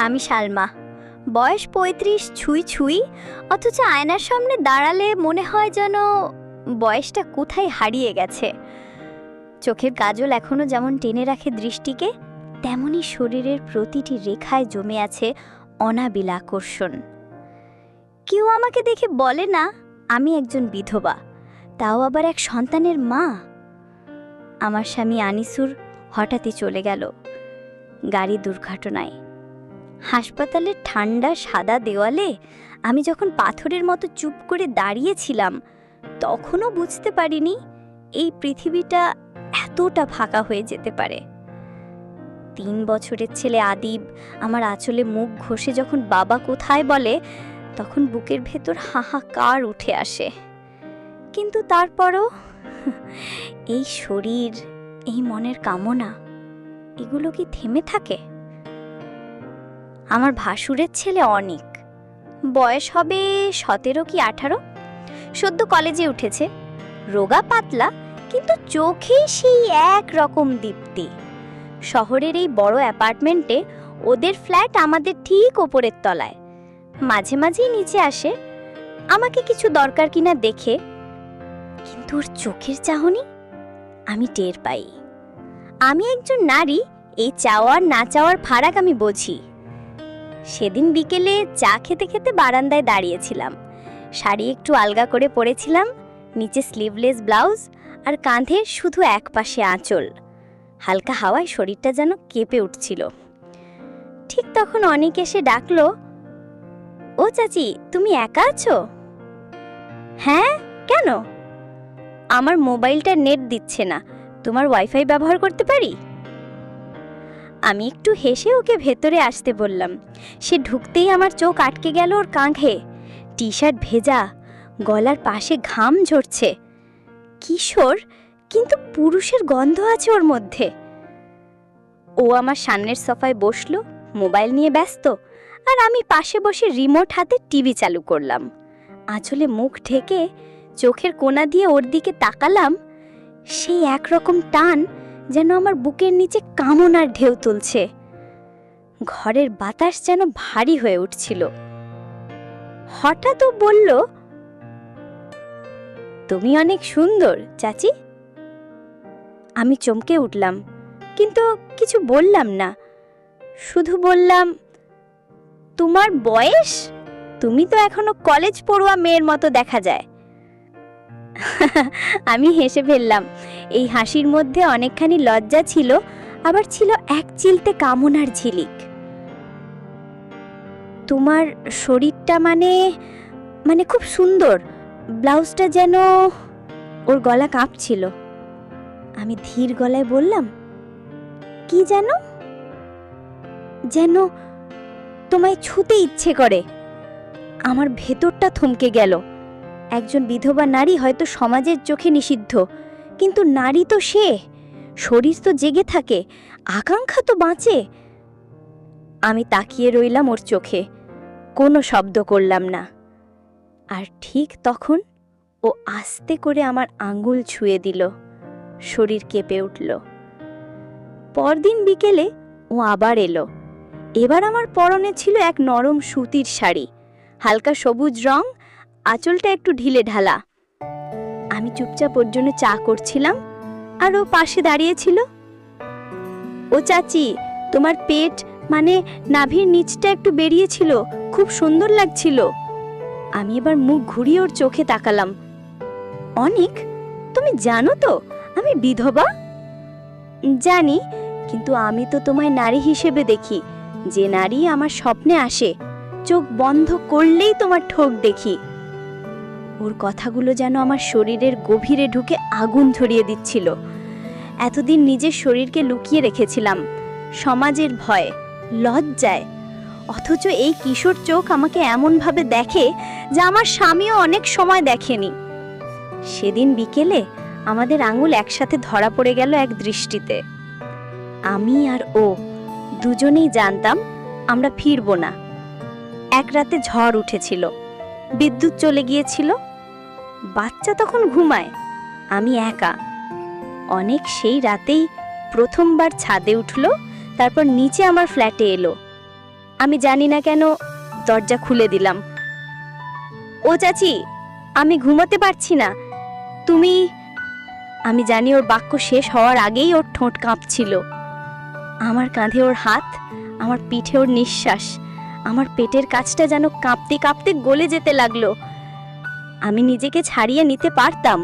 আমি সালমা, বয়স ৩৫ ছুঁই ছুঁই, অথচ আয়নার সামনে দাঁড়ালে মনে হয় যেন বয়সটা কোথায় হারিয়ে গেছে। চোখের কাজল এখনো যেমন টেনে রাখে দৃষ্টিকে, তেমনি শরীরের প্রতিটি রেখায় জমে আছে অনাবিল আকর্ষণ। কেউ আমাকে দেখে বলে না আমি একজন বিধবা, তাও আবার এক সন্তানের মা। আমার স্বামী আনিসুর হঠাৎই চলে গেল গাড়ি দুর্ঘটনায়। হাসপাতালের ঠান্ডা সাদা দেওয়ালে আমি যখন পাথরের মতো চুপ করে দাঁড়িয়েছিলাম, তখনও বুঝতে পারিনি এই পৃথিবীটা এতটা ফাঁকা হয়ে যেতে পারে। ৩ বছরের ছেলে আদিব আমার আঁচলে মুখ ঘষে যখন বাবা কোথায় বলে, তখন বুকের ভেতর হাহাকার উঠে আসে। কিন্তু তারপরও এই শরীর, এই মনের কামনা, এগুলো কি থেমে থাকে? আমার ভাসুরের ছেলে অনিক, বয়স হবে ১৭ কি ১৮, সদ্য কলেজে উঠেছে, রোগা পাতলা, কিন্তু চোখেই সেই এক রকম দীপ্তি। শহরের এই বড় অ্যাপার্টমেন্টে ওদের ফ্ল্যাট আমাদের ঠিক ওপরের তলায়। মাঝে মাঝেই নিচে আসে আমাকে কিছু দরকার কিনা দেখে, কিন্তু ওর চোখের চাহনি আমি টের পাই। আমি একজন নারী, এই চাওয়ার না চাওয়ার ফারাক আমি বুঝি। সেদিন বিকেলে চা খেতে খেতে বারান্দায় দাঁড়িয়েছিলাম। শাড়ি একটু আলগা করে পরেছিলাম, নিচে স্লিভলেস ব্লাউজ, আর কাঁধে শুধু এক পাশে আঁচল। হালকা হাওয়ায় শরীরটা যেন কেঁপে উঠছিল। ঠিক তখন অনেক এসে ডাকলো, ও চাচি, তুমি একা আছো? হ্যাঁ, কেন? আমার মোবাইলটা নেট দিচ্ছে না, তোমার ওয়াইফাই ব্যবহার করতে পারি? আমি একটু হেসে ওকে ভেতরে আসতে বললাম। সে ঢুকতেই আমার চোখ আটকে গেল ওর কাঁধে। টি শার্ট ভেজা, গলার পাশে ঘাম ঝরছে। কিশোর, কিন্তু পুরুষের গন্ধ আছে ওর মধ্যে। ও আমার সামনের সোফায় বসলো, মোবাইল নিয়ে ব্যস্ত, আর আমি পাশে বসে রিমোট হাতে টিভি চালু করলাম। আঁচলে মুখ ঢেকে চোখের কোণা দিয়ে ওর দিকে তাকালাম। সেই একরকম টান যেন আমার বুকের নিচে কামনার ঢেউ তুলছে। ঘরের বাতাস যেন ভারী হয়ে উঠছিল। হঠাৎ ও বলল, তুমি অনেক সুন্দর চাচি। আমি চমকে উঠলাম, কিন্তু কিছু বললাম না। শুধু বললাম, তোমার বয়স? তুমি তো এখনো কলেজ পড়ুয়া মেয়ের মতো দেখা যায়। আমি হেসে ফেললাম। এই হাসির মধ্যে অনেকখানি লজ্জা ছিল, আবার ছিল এক চিলতে কামনার ঝিলিক। তোমার শরীরটা মানে খুব সুন্দর, ব্লাউজটা যেন। ওর গলা কাঁপছিল। আমি ধীর গলায় বললাম, কি যেন? যেন তোমায় ছুতে ইচ্ছে করে। আমার ভেতরটা থমকে গেল। একজন বিধবা নারী হয়তো সমাজের চোখে নিষিদ্ধ, কিন্তু নারী তো সে, শরীর তো জেগে থাকে, আকাঙ্ক্ষা তো বাঁচে। আমি তাকিয়ে রইলাম ওর চোখে, কোনো শব্দ করলাম না। আর ঠিক তখন ও আস্তে করে আমার আঙ্গুল ছুঁয়ে দিল। শরীর কেঁপে উঠল। পরদিন বিকেলে ও আবার এলো। এবার আমার পরনে ছিল এক নরম সুতির শাড়ি, হালকা সবুজ রং, আঁচলটা একটু ঢিলে ঢালা। আমি চুপচাপ ওর জন্য চা করছিলাম, আর ও পাশে দাঁড়িয়েছিল। ও চাচি, তোমার পেট নাভির নিচটা একটু বেরিয়েছিল, খুব সুন্দর লাগছিল। আমি এবার মুখ ঘুরিয়ে ওর চোখে তাকালাম। অনেক, তুমি জানো তো আমি বিধবা? জানি, কিন্তু আমি তো তোমায় নারী হিসেবে দেখি, যে নারী আমার স্বপ্নে আসে, চোখ বন্ধ করলেই তোমার ঠোঁট দেখি। ওর কথাগুলো যেন আমার শরীরের গভীরে ঢুকে আগুন ধরিয়ে দিচ্ছিল। এতদিন নিজের শরীরকে লুকিয়ে রেখেছিলাম, সমাজের ভয়ে, লজ্জায়, অথচ এই কিশোর চোখ আমাকে এমনভাবে দেখে যা আমার স্বামীও অনেক সময় দেখেনি। সেদিন বিকেলে আমাদের আঙুল একসাথে ধরা পড়ে গেল এক দৃষ্টিতে। আমি আর ও দুজনেই জানতাম আমরা ফিরব না। এক রাতে ঝড় উঠেছিল, বিদ্যুৎ চলে গিয়েছিল, বাচ্চা তখন ঘুমায়, আমি একা। অনেক সেই রাতেই প্রথমবার ছাদে উঠল, তারপর নিচে আমার ফ্ল্যাটে এলো। আমি জানি না কেন দরজা খুলে দিলাম। ও চাচি, আমি ঘুমাতে পারছি না, তুমি। আমি জানি ওর বাক্য শেষ হওয়ার আগেই ওর ঠোঁট কাঁপছিল। আমার কাঁধে ওর হাত, আমার পিঠে ওর নিঃশ্বাস, আমার পেটের কাছটা যেন কাঁপতে কাঁপতে গলে যেতে লাগলো। আমি নিজেকে ছাড়িয়ে নিতে পারতাম,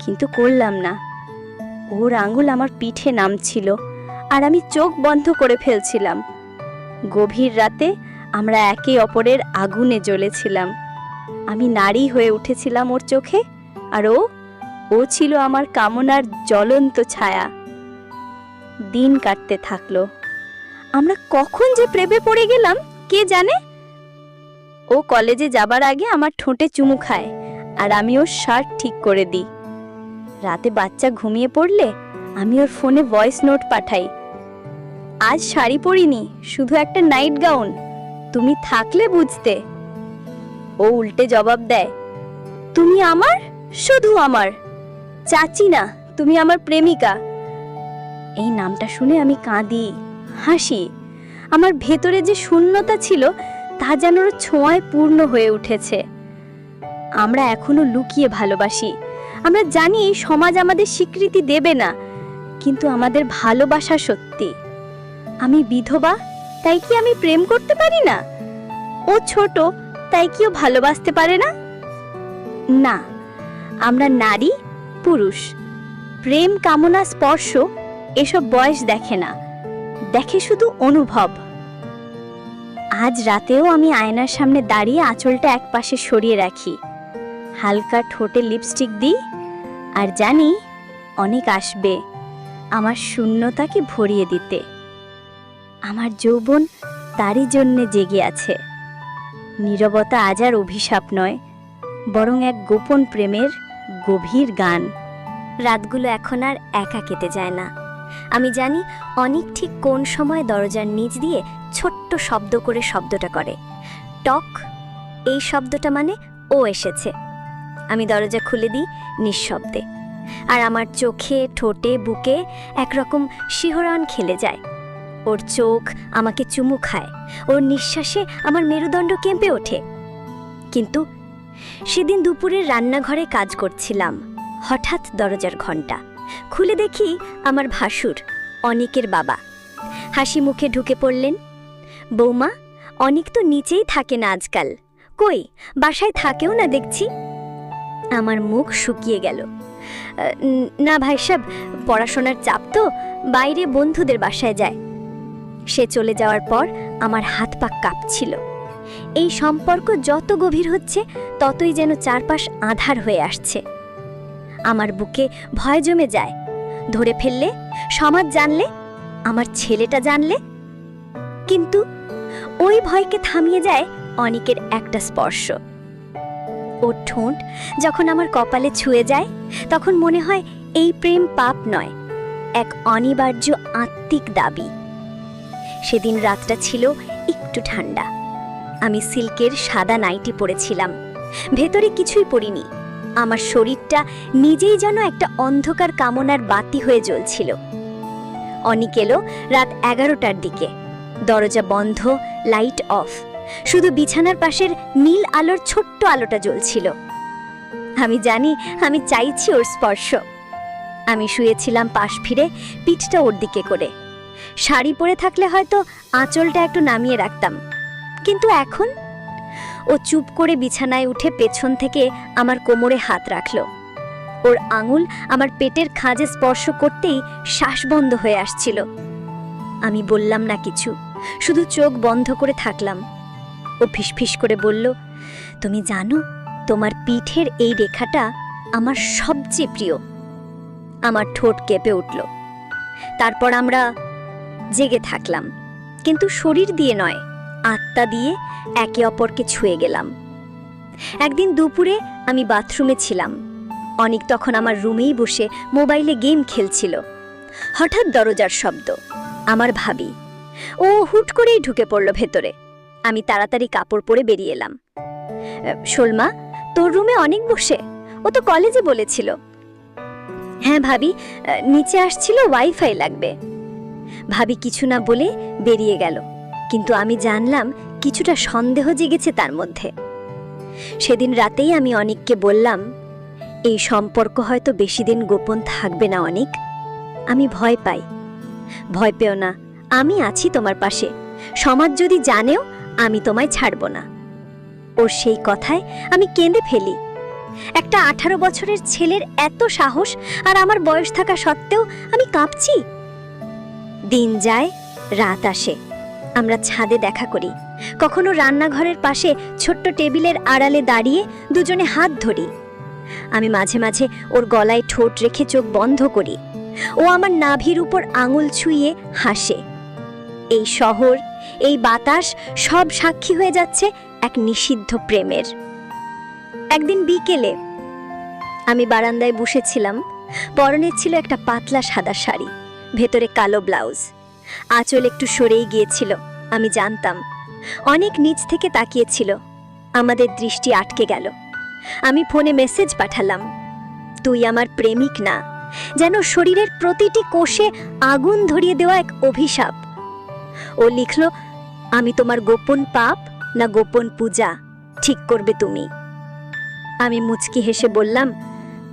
কিন্তু করলাম না। ওর আঙুল আমার পিঠে নামছিল, আর আমি চোখ বন্ধ করে ফেলছিলাম। গভীর রাতে আমরা একে অপরের আগুনে জ্বলেছিলাম। আমি নারী হয়ে উঠেছিলাম ওর চোখে, আর ও ছিল আমার কামনার জ্বলন্ত ছায়া। দিন কাটতে থাকলো। আমরা কখন যে প্রেমে পড়ে গেলাম কে জানে। ও কলেজে যাবার আগে আমার ঠোঁটে চুমু খায়, আর আমি ওর শার্ট ঠিক করে দিই। রাতে বাচ্চা ঘুমিয়ে পড়লে আমি ওর ফোনে ভয়েস নোট পাঠাই। আজ শাড়ি পরিনি, শুধু একটা নাইট গাউন, তুমি থাকলে বুঝতে। ও উল্টে জবাব দেয়, তুমি আমার, শুধু আমার, চাচি না, তুমি আমার প্রেমিকা। এই নামটা শুনে আমি কাঁদি, হাসি। আমার ভেতরে যে শূন্যতা ছিল তা যেন ওর ছোঁয়ায় পূর্ণ হয়ে উঠেছে। আমরা এখনো লুকিয়ে ভালোবাসি। আমরা জানি এই সমাজ আমাদের স্বীকৃতি দেবে না, কিন্তু আমাদের ভালোবাসা সত্যি। আমি বিধবা, তাই কি আমি প্রেম করতে পারি না? ও ছোট, তাই কি ও ভালোবাসতে পারে না? না, আমরা নারী, পুরুষ। প্রেম, কামনা, স্পর্শ এসব বয়স দেখে না, দেখে শুধু অনুভব। আজ রাতেও আমি আয়নার সামনে দাঁড়িয়ে আঁচলটা একপাশে সরিয়ে রাখি, হালকা ঠোঁটে লিপস্টিক দিই, আর জানি অনেক আসবে আমার শূন্যতাকে ভরিয়ে দিতে। আমার যৌবন তারই জন্যে জেগে আছে। নীরবতা আজ আর অভিশাপ নয়, বরং এক গোপন প্রেমের গভীর গান। রাতগুলো এখন আর একা কেটে যায় না। আমি জানি অনেক ঠিক কোন সময় দরজার নিচ দিয়ে ছোট্ট শব্দ করে শব্দটা করে, টক। এই শব্দটা মানে ও এসেছে। আমি দরজা খুলে দিই নিঃশব্দে, আর আমার চোখে, ঠোঁটে, বুকে একরকম শিহরণ খেলে যায়। ওর চোখ আমাকে চুমু খায়, ওর নিঃশ্বাসে আমার মেরুদণ্ড কেঁপে ওঠে। কিন্তু সেদিন দুপুরে রান্নাঘরে কাজ করছিলাম, হঠাৎ দরজার ঘণ্টা খুলে দেখি আমার ভাসুর, অনিকের বাবা। হাসি মুখে ঢুকে পড়লেন। বৌমা, অনিক তো নিচেই থাকে না আজকাল, কই বাসায় থাকেও না দেখছি। আমার মুখ শুকিয়ে গেল। না ভাই সাহেব, পড়াশোনার চাপ তো, বাইরে বন্ধুদের বাসায় যায়। সে চলে যাওয়ার পর আমার হাত পা কাঁপছিল। এই সম্পর্ক যত গভীর হচ্ছে ততই যেন চারপাশ আঁধার হয়ে আসছে। আমার বুকে ভয় জমে যায়। ধরে ফেললে, সমাজ জানলে, আমার ছেলেটা জানলে। কিন্তু ওই ভয়কে থামিয়ে যায় অনিকের একটা স্পর্শ। ওর ঠোঁট যখন আমার কপালে ছুঁয়ে যায়, তখন মনে হয় এই প্রেম পাপ নয়, এক অনিবার্য আত্মিক দাবি। সেদিন রাতটা ছিল একটু ঠান্ডা। আমি সিল্কের সাদা নাইটি পরেছিলাম, ভেতরে কিছুই পরিনি। আমার শরীরটা নিজেই যেন একটা অন্ধকার কামনার বাতি হয়ে জ্বলছিল। অনিক এলো রাত 11টার দিকে। দরজা বন্ধ, লাইট অফ, শুধু বিছানার পাশের নীল আলোর ছোট্ট আলোটা জ্বলছিল। আমি জানি আমি চাইছি ওর স্পর্শ। আমি শুয়েছিলাম পাশ ফিরে, পিঠটা ওর দিকে করে। শাড়ি পরে থাকলে হয়তো আঁচলটা একটু নামিয়ে রাখতাম, কিন্তু এখন ও চুপ করে বিছানায় উঠে পেছন থেকে আমার কোমরে হাত রাখল। ওর আঙুল আমার পেটের খাঁজে স্পর্শ করতেই শ্বাস বন্ধ হয়ে আসছিল। আমি বললাম না কিছু, শুধু চোখ বন্ধ করে থাকলাম। ও ফিসফিস করে বলল, তুমি জানো, তোমার পিঠের এই রেখাটা আমার সবচেয়ে প্রিয়। আমার ঠোঁট কেঁপে উঠল। তারপর আমরা জেগে থাকলাম, কিন্তু শরীর দিয়ে নয়, আত্মা দিয়ে একে অপরকে ছুঁয়ে গেলাম। একদিন দুপুরে আমি বাথরুমে ছিলাম। অনিক তখন আমার রুমেই বসে মোবাইলে গেম খেলছিল। হঠাৎ দরজার শব্দ। আমার ভাবি, ও হুট করেই ঢুকে পড়ল ভেতরে। আমি তাড়াতাড়ি কাপড় পরে বেরিয়ে এলাম। শোলমা, তোর রুমে অনেক বসে? ও তো কলেজে বলেছিল। হ্যাঁ ভাবি, নিচে আসছিল, ওয়াইফাই লাগবে। ভাবি কিছু না বলে বেরিয়ে গেল। কিন্তু আমি জানলাম কিছুটা সন্দেহ জেগেছে তার মধ্যে। সেদিন রাতেই আমি অনিককে বললাম, এই সম্পর্ক হয়তো বেশি দিন গোপন থাকবে না অনিক। আমি ভয় পাই। ভয় পেও না, আমি আছি তোমার পাশে। সমাজ যদি জানেও আমি তোমায় ছাড়ব না। ওর সেই কথায় আমি কেঁদে ফেলি। একটা 18 বছরের ছেলের এত সাহস, আর আমার বয়স থাকা সত্ত্বেও আমি কাঁপছি। দিন যায়, রাত আসে, আমরা ছাদে দেখা করি। কখনো রান্নাঘরের পাশে ছোট্ট টেবিলের আড়ালে দাঁড়িয়ে দুজনে হাত ধরি। আমি মাঝে মাঝে ওর গলায় ঠোঁট রেখে চোখ বন্ধ করি। ও আমার নাভির উপর আঙুল ছুঁয়ে হাসে। এই শহর, এই বাতাস সব সাক্ষী হয়ে যাচ্ছে এক নিষিদ্ধ প্রেমের। একদিন বিকেলে আমি বারান্দায় বসেছিলাম। পরনে ছিল একটা পাতলা সাদা শাড়ি, ভেতরে কালো ব্লাউজ। আঁচল একটু সরেই গিয়েছিল, আমি জানতাম। অনেক নিচ থেকে তাকিয়েছিল। আমাদের দৃষ্টি আটকে গেল। আমি ফোনে মেসেজ পাঠালাম, তুই আমার প্রেমিক না, যেন শরীরের প্রতিটি কোষে আগুন ধরিয়ে দেওয়া এক অভিশাপ। ও লিখল, আমি তোমার গোপন পাপ না গোপন পূজা, ঠিক করবে তুমি। আমি মুচকি হেসে বললাম,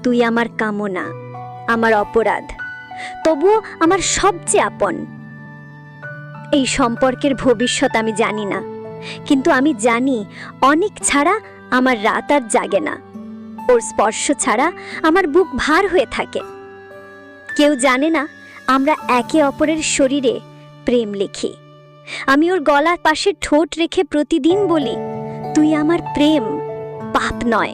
তুই আমার কামনা, আমার অপরাধ, তবুও আমার সবচেয়ে আপন। এই সম্পর্কের ভবিষ্যৎ আমি জানি না, কিন্তু আমি জানি অনেক ছাড়া আমার রাত আর জাগে না। ওর স্পর্শ ছাড়া আমার বুক ভার হয়ে থাকে। কেউ জানে না আমরা একে অপরের শরীরে প্রেম লিখি। আমি ওর গলার পাশে ঠোঁট রেখে প্রতিদিন বলি, তুই আমার প্রেম, পাপ নয়।